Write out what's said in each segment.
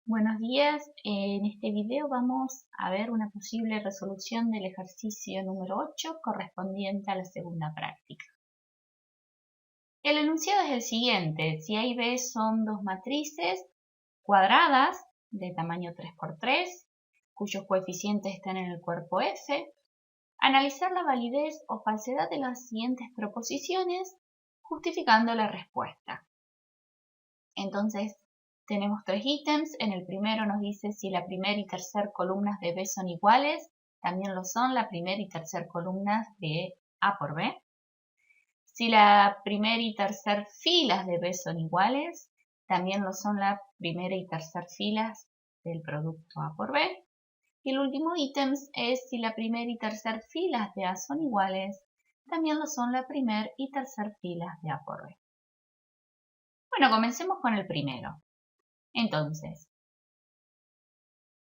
Buenos días, en este video vamos a ver una posible resolución del ejercicio número 8 correspondiente a la segunda práctica. El enunciado es el siguiente: si A y B son dos matrices cuadradas de tamaño 3×3, cuyos coeficientes están en el cuerpo F, analizar la validez o falsedad de las siguientes proposiciones justificando la respuesta. Entonces, tenemos tres ítems. En el primero nos dice si la primera y tercera columnas de B son iguales. También lo son la primera y tercera columnas de A por B. Si la primera y tercera filas de B son iguales, también lo son la primera y tercera filas del producto A por B. Y el último ítem es si la primera y tercera filas de A son iguales, también lo son la primera y tercera filas de A por B. Bueno, comencemos con el primero. Entonces,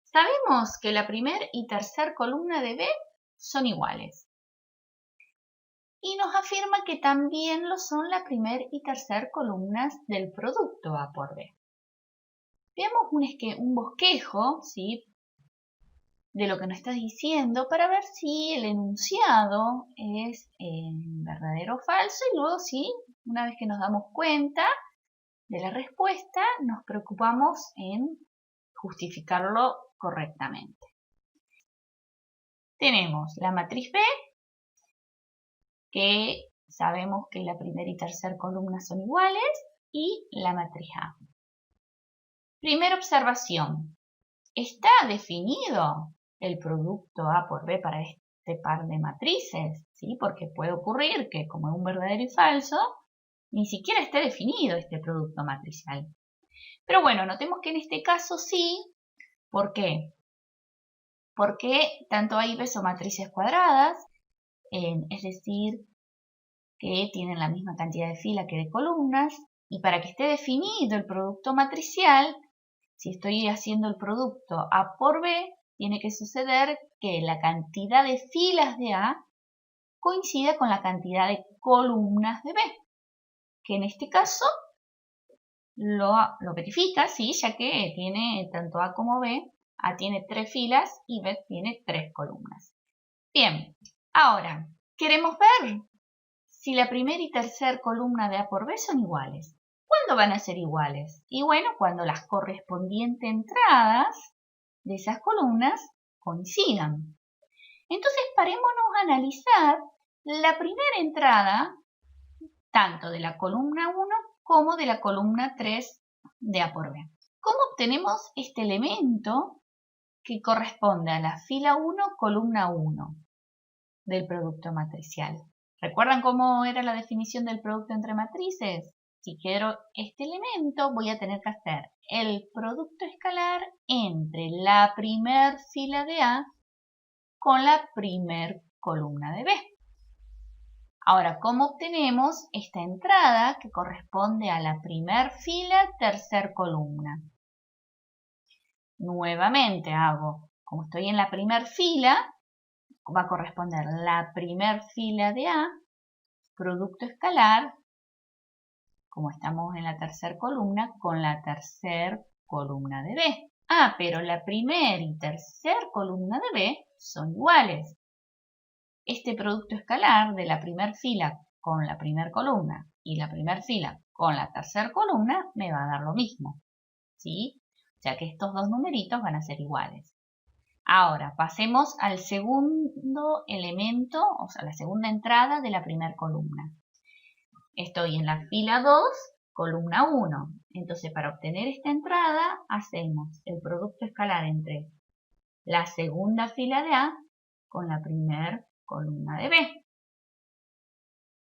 sabemos que la primera y tercera columna de B son iguales. Y nos afirma que también lo son la primera y tercera columnas del producto A por B. Veamos un bosquejo, ¿sí?, de lo que nos está diciendo para ver si el enunciado es verdadero o falso, y luego, sí, una vez que nos damos cuenta de la respuesta, nos preocupamos en justificarlo correctamente. Tenemos la matriz B, que sabemos que la primera y tercera columna son iguales, y la matriz A. Primera observación: ¿está definido el producto A por B para este par de matrices? ¿Sí? Porque puede ocurrir que, como es un verdadero y falso, ni siquiera esté definido este producto matricial. Pero bueno, notemos que en este caso sí. ¿Por qué? Porque tanto A y B son matrices cuadradas, es decir, que tienen la misma cantidad de filas que de columnas, y para que esté definido el producto matricial, si estoy haciendo el producto A por B, tiene que suceder que la cantidad de filas de A coincida con la cantidad de columnas de B, que en este caso lo verifica, ¿sí?, ya que tiene tanto A como B. A tiene 3 filas y B tiene 3 columnas. Bien, ahora queremos ver si la primera y tercera columna de A por B son iguales. ¿Cuándo van a ser iguales? Y bueno, cuando las correspondientes entradas de esas columnas coincidan. Entonces, parémonos a analizar la primera entrada, tanto de la columna 1 como de la columna 3 de A por B. ¿Cómo obtenemos este elemento que corresponde a la fila 1, columna 1 del producto matricial? ¿Recuerdan cómo era la definición del producto entre matrices? Si quiero este elemento, voy a tener que hacer el producto escalar entre la primer fila de A con la primer columna de B. Ahora, ¿cómo obtenemos esta entrada que corresponde a la primer fila, tercer columna? Nuevamente como estoy en la primer fila, va a corresponder la primer fila de A, producto escalar, como estamos en la tercera columna, con la tercera columna de B. Pero la primera y tercera columna de B son iguales. Este producto escalar de la primera fila con la primera columna y la primera fila con la tercera columna me va a dar lo mismo, ¿sí? O sea que estos dos numeritos van a ser iguales. Ahora, pasemos al segundo elemento, o sea, la segunda entrada de la primera columna. Estoy en la fila 2, columna 1. Entonces, para obtener esta entrada, hacemos el producto escalar entre la segunda fila de A con la primera columna de B.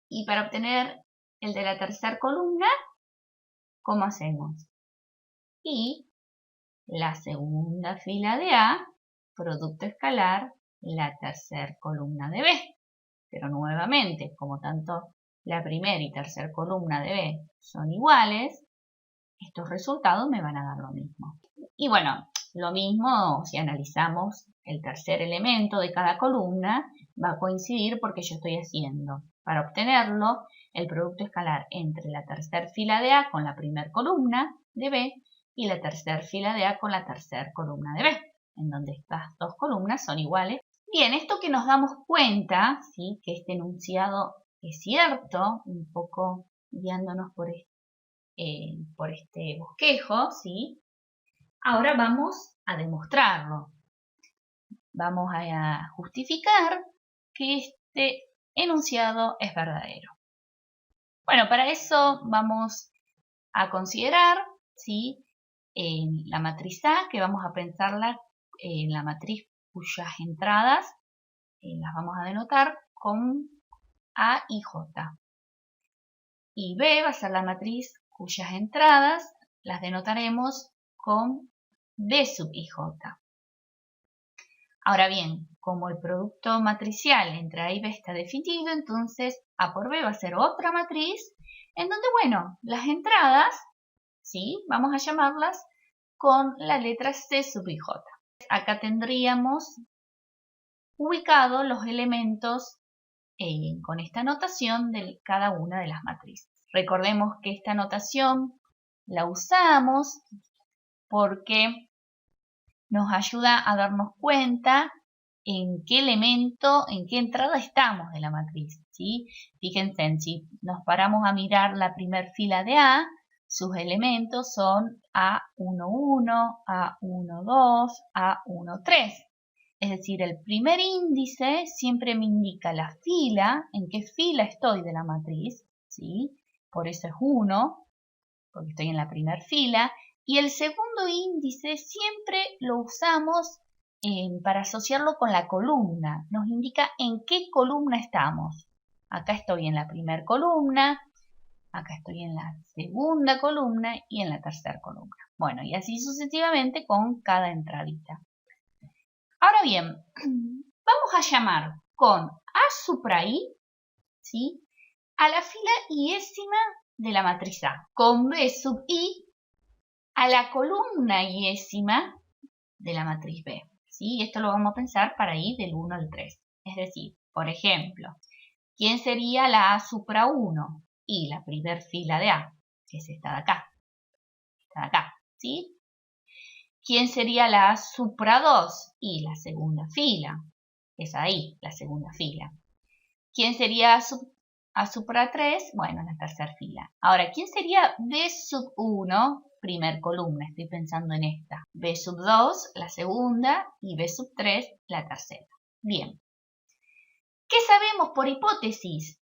Y para obtener el de la tercera columna, ¿cómo hacemos? Y la segunda fila de A, producto escalar, la tercera columna de B. Pero nuevamente, como tanto la primera y tercera columna de B son iguales, estos resultados me van a dar lo mismo. Y bueno, lo mismo si analizamos el tercer elemento de cada columna, va a coincidir porque yo estoy haciendo, para obtenerlo, el producto escalar entre la tercera fila de A con la primera columna de B y la tercera fila de A con la tercera columna de B, en donde estas dos columnas son iguales. Bien, esto que nos damos cuenta, ¿sí?, que este enunciado es cierto, un poco guiándonos por este bosquejo, ¿sí? Ahora vamos a demostrarlo. Vamos a justificar que este enunciado es verdadero. Bueno, para eso vamos a considerar, ¿sí?, en la matriz A, que vamos a pensarla en la matriz cuyas entradas las vamos a denotar con A y J. Y B va a ser la matriz cuyas entradas las denotaremos con B sub ij. Ahora bien, como el producto matricial entre A y B está definido, entonces A por B va a ser otra matriz, en donde, bueno, las entradas, ¿sí?, vamos a llamarlas con la letra C sub ij. Acá tendríamos ubicados los elementos con esta notación de cada una de las matrices. Recordemos que esta notación la usamos porque nos ayuda a darnos cuenta en qué elemento, en qué entrada estamos de la matriz, ¿sí? Fíjense, si nos paramos a mirar la primera fila de A, sus elementos son A11, A12, A13. Es decir, el primer índice siempre me indica la fila, en qué fila estoy de la matriz, ¿sí? Por eso es 1, porque estoy en la primera fila. Y el segundo índice siempre lo usamos para asociarlo con la columna. Nos indica en qué columna estamos. Acá estoy en la primera columna, acá estoy en la segunda columna y en la tercera columna. Bueno, y así sucesivamente con cada entradita. Ahora bien, vamos a llamar con A supra I, ¿sí?, a la fila iésima de la matriz A, con B sub I a la columna iésima de la matriz B, ¿sí? Esto lo vamos a pensar para I del 1 al 3. Es decir, por ejemplo, ¿quién sería la A supra 1? Y la primer fila de A, que es esta de acá. Esta de acá, ¿sí? ¿Quién sería la A supra 2? Y la segunda fila. Es ahí, la segunda fila. ¿Quién sería A supra 3? Bueno, en la tercera fila. Ahora, ¿quién sería B sub 1? Primer columna, estoy pensando en esta. B sub 2, la segunda, y B sub 3, la tercera. Bien. ¿Qué sabemos por hipótesis?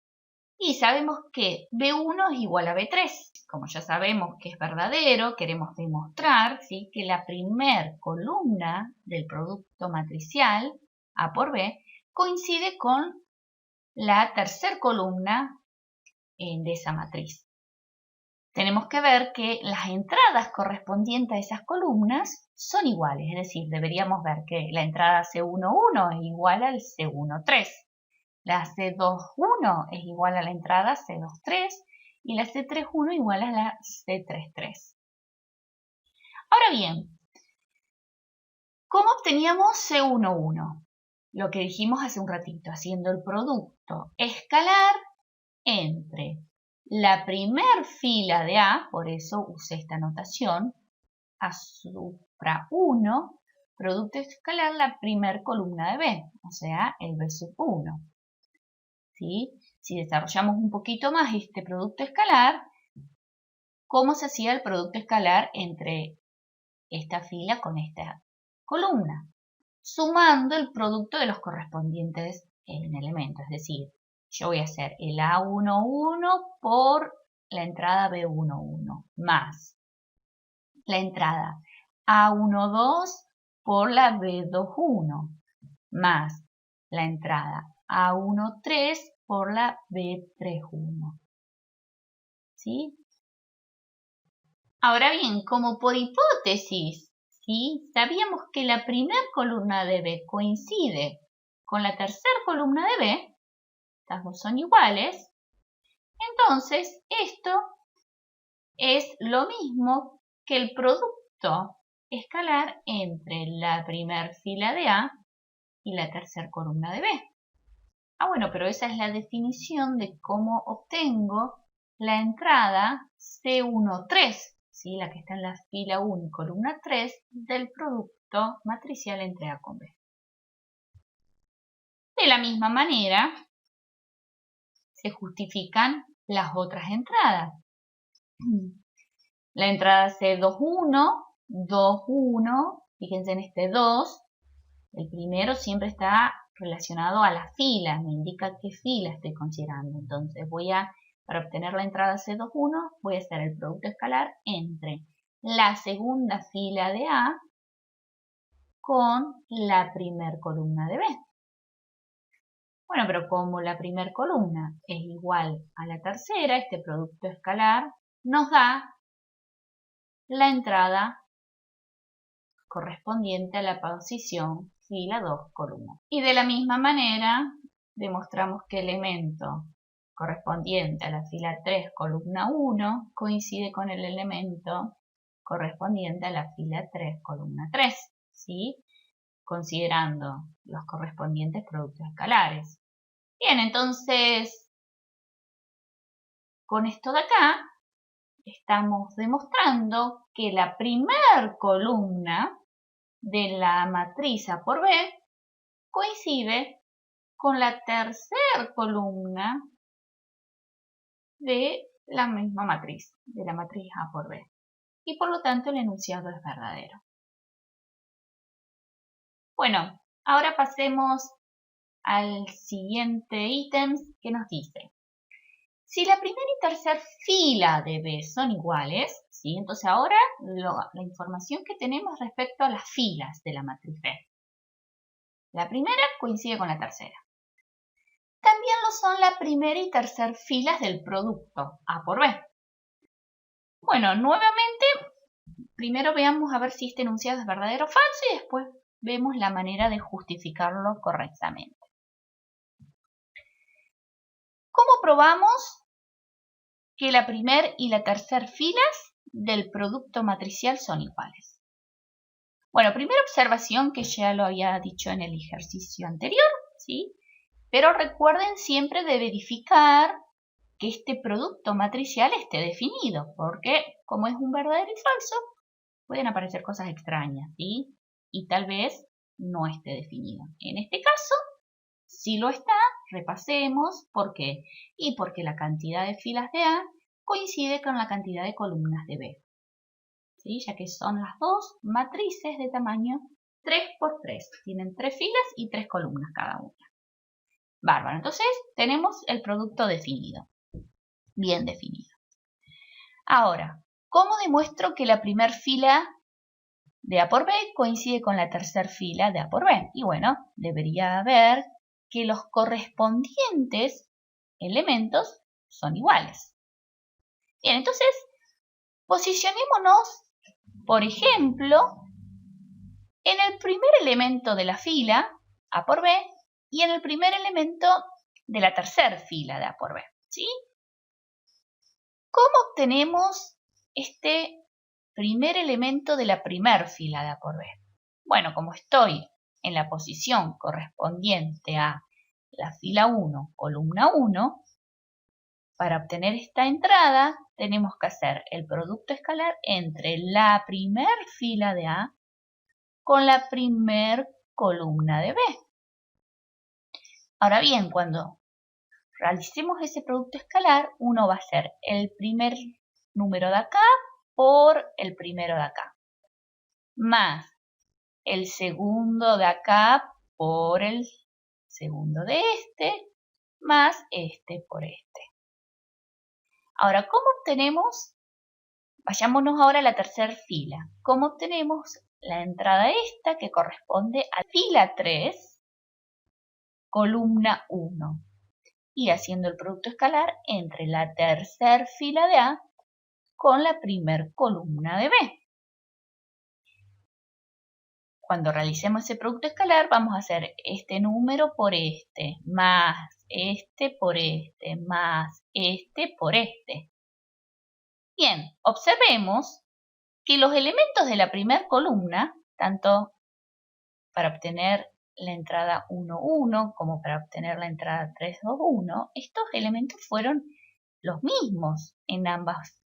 Y sabemos que B1 es igual a B3. Como ya sabemos que es verdadero, queremos demostrar, ¿sí?, que la primer columna del producto matricial, A por B, coincide con la tercera columna de esa matriz. Tenemos que ver que las entradas correspondientes a esas columnas son iguales, es decir, deberíamos ver que la entrada C11 es igual al C13. La C21 es igual a la entrada C23 y la C31 igual a la C33. Ahora bien, ¿cómo obteníamos C11? Lo que dijimos hace un ratito, haciendo el producto escalar entre la primer fila de A, por eso usé esta notación, A supra 1, producto escalar la primer columna de B, o sea, el B sub 1. ¿Sí? Si desarrollamos un poquito más este producto escalar, ¿cómo se hacía el producto escalar entre esta fila con esta columna? Sumando el producto de los correspondientes elementos. Es decir, yo voy a hacer el A11 por la entrada B11 más la entrada A12 por la B21 más la entrada A13 por la B31. ¿Sí? Ahora bien, como por hipótesis, ¿sí?, sabíamos que la primera columna de B coincide con la tercera columna de B, estas dos son iguales, entonces esto es lo mismo que el producto escalar entre la primera fila de A y la tercera columna de B. Ah, bueno, pero esa es la definición de cómo obtengo la entrada C13, ¿sí? La que está en la fila 1 y columna 3 del producto matricial entre A con B. De la misma manera, se justifican las otras entradas. La entrada C21, 21, fíjense en este 2, el primero siempre está relacionado a la fila, me indica qué fila estoy considerando. Entonces para obtener la entrada C21, voy a hacer el producto escalar entre la segunda fila de A con la primer columna de B. Bueno, pero como la primer columna es igual a la tercera, este producto escalar nos da la entrada correspondiente a la posición fila 2 columna. Y de la misma manera demostramos que el elemento correspondiente a la fila 3 columna 1 coincide con el elemento correspondiente a la fila 3 columna 3, ¿sí? Considerando los correspondientes productos escalares. Bien, entonces con esto de acá estamos demostrando que la primer columna de la matriz A por B coincide con la tercera columna de la misma matriz, de la matriz A por B. Y por lo tanto el enunciado es verdadero. Bueno, ahora pasemos al siguiente ítem que nos dice: si la primera y tercera fila de B son iguales, ¿sí? Entonces ahora la información que tenemos respecto a las filas de la matriz B. La primera coincide con la tercera. También lo son la primera y tercera filas del producto A por B. Bueno, nuevamente, primero veamos a ver si este enunciado es verdadero o falso y después vemos la manera de justificarlo correctamente. ¿Cómo probamos que la primera y la tercera filas del producto matricial son iguales? Bueno, primera observación que ya lo había dicho en el ejercicio anterior, ¿sí? Pero recuerden siempre de verificar que este producto matricial esté definido, porque como es un verdadero y falso, pueden aparecer cosas extrañas, ¿sí? Y tal vez no esté definido. En este caso, si lo está, repasemos. ¿Por qué? Y porque la cantidad de filas de A coincide con la cantidad de columnas de B, ¿sí? Ya que son las dos matrices de tamaño 3 por 3. Tienen 3 filas y 3 columnas cada una. Bárbaro. Entonces tenemos el producto definido. Bien definido. Ahora, ¿cómo demuestro que la primera fila de A por B coincide con la tercera fila de A por B? Y bueno, debería haber que los correspondientes elementos son iguales. Bien, entonces posicionémonos, por ejemplo, en el primer elemento de la fila A por B y en el primer elemento de la tercera fila de A por B, ¿sí? ¿Cómo obtenemos este primer elemento de la primera fila de A por B? Bueno, como estoy en la posición correspondiente a la fila 1, columna 1, para obtener esta entrada tenemos que hacer el producto escalar entre la primera fila de A con la primera columna de B. Ahora bien, cuando realicemos ese producto escalar, uno va a hacer el primer número de acá por el primero de acá, más el segundo de acá por el segundo de este, más este por este. Ahora, ¿cómo obtenemos? Vayámonos ahora a la tercera fila. ¿Cómo obtenemos la entrada esta que corresponde a fila 3, columna 1? Y haciendo el producto escalar entre la tercera fila de A con la primer columna de B. Cuando realicemos ese producto escalar vamos a hacer este número por este, más este por este, más este por este. Bien, observemos que los elementos de la primera columna, tanto para obtener la entrada 1, 1 como para obtener la entrada 3, 2, 1, estos elementos fueron los mismos en ambas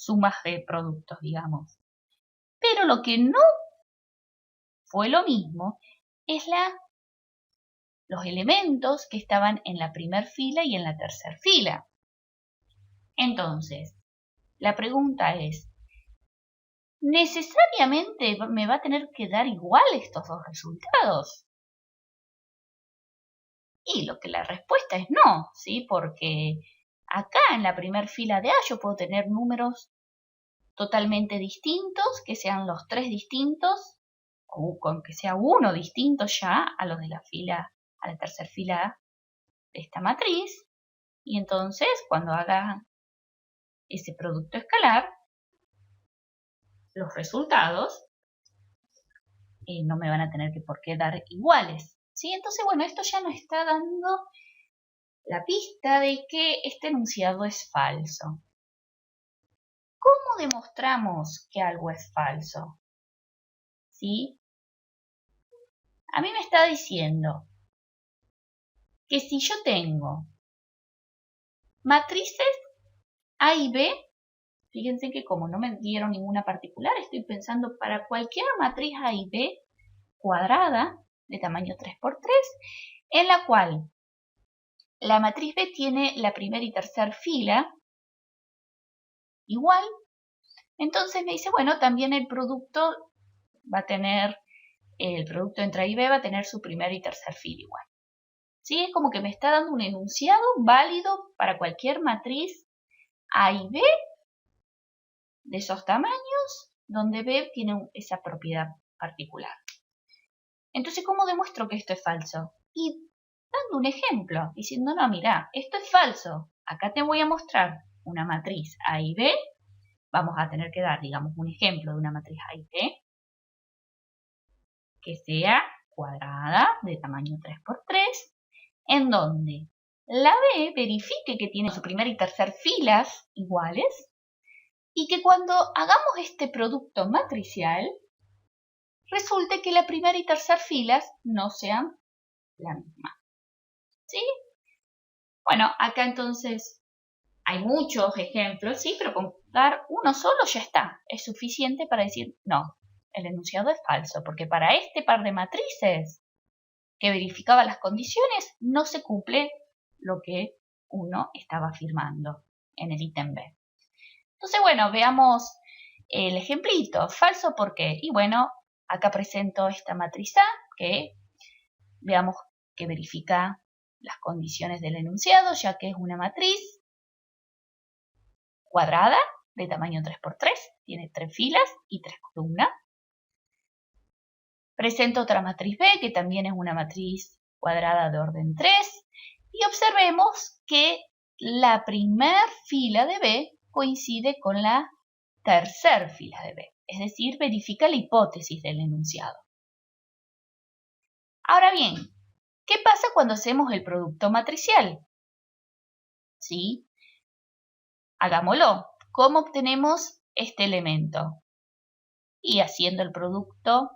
sumas de productos, digamos. Pero lo que no fue lo mismo es los elementos que estaban en la primera fila y en la tercera fila. Entonces, la pregunta es, ¿necesariamente me va a tener que dar igual estos dos resultados? Y la respuesta es no, ¿sí? Porque acá en la primera fila de A yo puedo tener números totalmente distintos, que sean los 3 distintos, o con que sea uno distinto ya a los de la tercera fila de esta matriz. Y entonces, cuando haga ese producto escalar, los resultados no me van a tener por qué dar iguales, ¿sí? Entonces, bueno, esto ya nos está dando la pista de que este enunciado es falso. ¿Cómo demostramos que algo es falso? ¿Sí? A mí me está diciendo que si yo tengo matrices A y B, fíjense que como no me dieron ninguna particular, estoy pensando para cualquier matriz A y B cuadrada de tamaño 3×3, en la cual la matriz B tiene la primera y tercera fila igual, entonces me dice, bueno, también el producto entre A y B va a tener su primera y tercera fila igual. ¿Sí? Es como que me está dando un enunciado válido para cualquier matriz A y B de esos tamaños, donde B tiene esa propiedad particular. Entonces, ¿cómo demuestro que esto es falso? Y dando un ejemplo, diciendo, no, mira, esto es falso. Acá te voy a mostrar una matriz A y B. Vamos a tener que dar, digamos, un ejemplo de una matriz A y B que sea cuadrada de tamaño 3×3, en donde la B verifique que tiene su primera y tercera filas iguales y que cuando hagamos este producto matricial, resulte que la primera y tercera filas no sean la misma. ¿Sí? Bueno, acá entonces hay muchos ejemplos, sí, pero con dar uno solo ya está. Es suficiente para decir, no, el enunciado es falso, porque para este par de matrices que verificaba las condiciones, no se cumple lo que uno estaba afirmando en el ítem B. Entonces, bueno, veamos el ejemplito. ¿Falso por qué? Y bueno, acá presento esta matriz A, que veamos que verifica las condiciones del enunciado, ya que es una matriz cuadrada de tamaño 3×3, tiene 3 filas y 3 columnas. Presento otra matriz B, que también es una matriz cuadrada de orden 3, y observemos que la primera fila de B coincide con la tercera fila de B, es decir, verifica la hipótesis del enunciado. Ahora bien, ¿qué pasa cuando hacemos el producto matricial? ¿Sí? Hagámoslo. ¿Cómo obtenemos este elemento? Y haciendo el producto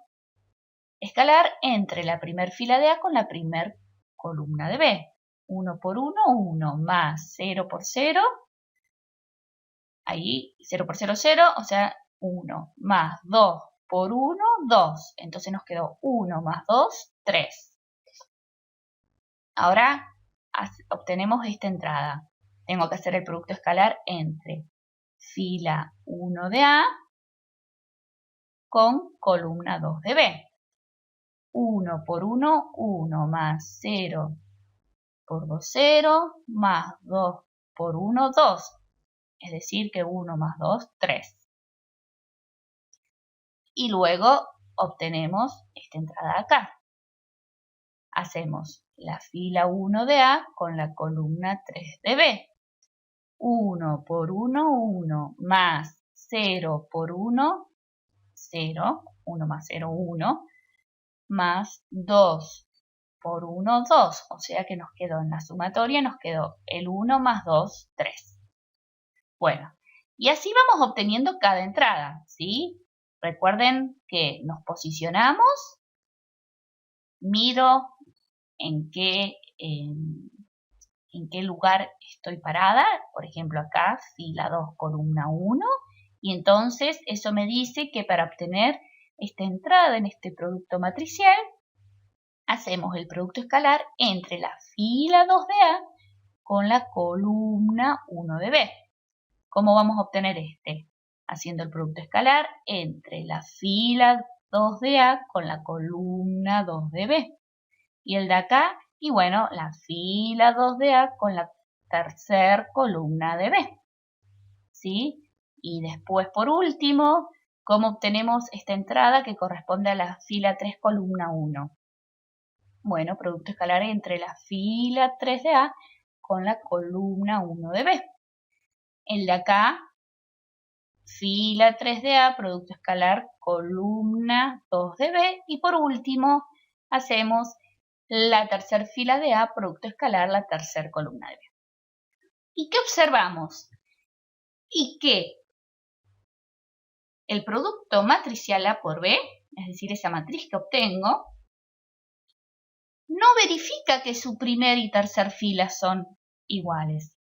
escalar entre la primera fila de A con la primera columna de B. 1 por 1, 1 más 0 por 0. Ahí 0 por 0, 0, o sea, 1 más 2 por 1, 2. Entonces nos quedó 1 más 2, 3. Ahora obtenemos esta entrada. Tengo que hacer el producto escalar entre fila 1 de A con columna 2 de B. 1 por 1, 1 más 0 por 2, 0, más 2 por 1, 2. Es decir, que 1 más 2, 3. Y luego obtenemos esta entrada acá. Hacemos la fila 1 de A con la columna 3 de B. 1 por 1, 1, más 0 por 1, 0, 1 más 0, 1, más 2 por 1, 2. O sea que nos quedó en la sumatoria, nos quedó el 1 más 2, 3. Bueno, y así vamos obteniendo cada entrada, ¿sí? Recuerden que nos posicionamos, miro en qué lugar estoy parada. Por ejemplo, acá, fila 2, columna 1. Y entonces eso me dice que para obtener esta entrada en este producto matricial, hacemos el producto escalar entre la fila 2 de A con la columna 1 de B. ¿Cómo vamos a obtener este? Haciendo el producto escalar entre la fila 2 de A con la columna 2 de B. Y el de acá, y bueno, la fila 2 de A con la tercer columna de B. ¿Sí? Y después, por último, ¿cómo obtenemos esta entrada que corresponde a la fila 3, columna 1? Bueno, producto escalar entre la fila 3 de A con la columna 1 de B. El de acá, fila 3 de A, producto escalar, columna 2 de B. Y por último, hacemos la tercera fila de A, producto escalar, la tercera columna de B. ¿Y qué observamos? Y que el producto matricial A por B, es decir, esa matriz que obtengo, no verifica que su primer y tercer fila son iguales.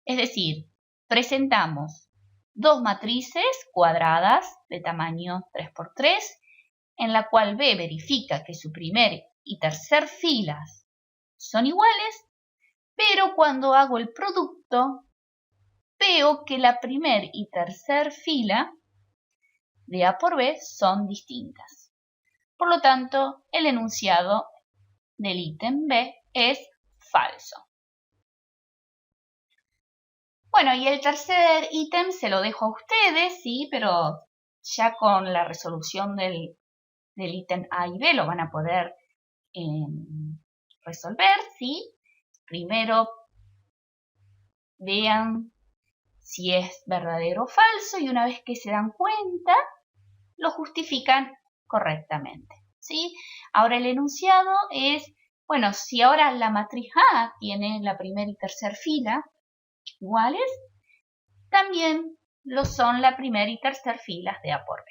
Es decir, presentamos dos matrices cuadradas de tamaño 3×3, en la cual B verifica que su primer y tercer filas son iguales, pero cuando hago el producto, veo que la primer y tercer fila de A por B son distintas. Por lo tanto, el enunciado del ítem B es falso. Bueno, y el tercer ítem se lo dejo a ustedes, ¿sí? Pero ya con la resolución del ítem A y B lo van a poder resolver, ¿sí? Primero vean si es verdadero o falso y una vez que se dan cuenta, lo justifican correctamente, ¿sí? Ahora el enunciado es, bueno, si ahora la matriz A tiene la primera y tercera fila iguales, también lo son la primera y tercera filas de A por B.